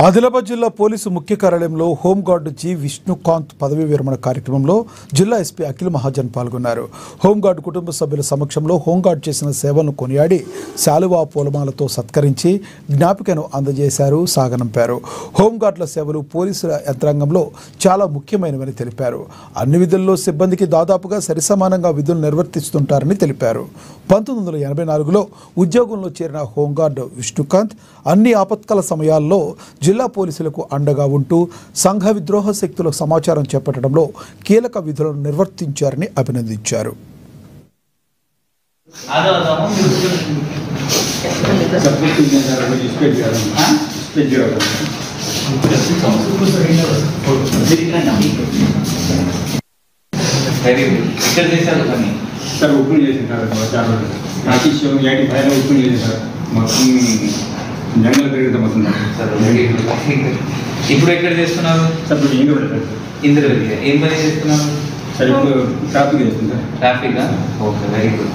ఆదిలాబాద్ జిల్లా పోలీసు ముఖ్య కార్యాలయంలో హోంగార్డు జి విష్ణుకాంత్ పదవీ విరమణ కార్యక్రమంలో జిల్లా ఎస్పీ అఖిల్ మహాజన్ పాల్గొన్నారు. హోంగార్డు కుటుంబ సభ్యుల సమక్షంలో హోంగార్డు చేసిన సేవలను కొనియాడి శాలువా పూలమాలతో సత్కరించి జ్ఞాపికను అందజేశారు, సాగనంపారు. హోంగార్డుల సేవలు పోలీసుల యంత్రాంగంలో చాలా ముఖ్యమైనవని తెలిపారు. అన్ని విధుల్లో సిబ్బందికి దాదాపుగా సరిసమానంగా విధులు నిర్వర్తిస్తుంటారని తెలిపారు. 1984లో ఉద్యోగంలో చేరిన హోంగార్డు విష్ణుకాంత్ అన్ని ఆపత్కాల సమయాల్లో జిల్లా పోలీసులకు అండగా ఉంటూ సంఘ విద్రోహ శక్తుల సమాచారం చేపట్టడంలో కీలక విధులను నిర్వర్తించారని అభినందించారు. సార్ ఓపెన్ చేసింటారు చాలా ఆశీస్సు 85 ఓపెన్ చేశారు మొత్తం జంగల్ తిరుగుతాం మొత్తం సార్. ఇప్పుడు ఎక్కడ చేస్తున్నారు సార్? ఇప్పుడు ఇంద్ర ఏం పని చేస్తున్నారు సార్? ఇప్పుడు ట్రాఫిక్ చేస్తుంది sir. Traffic. Okay, very good.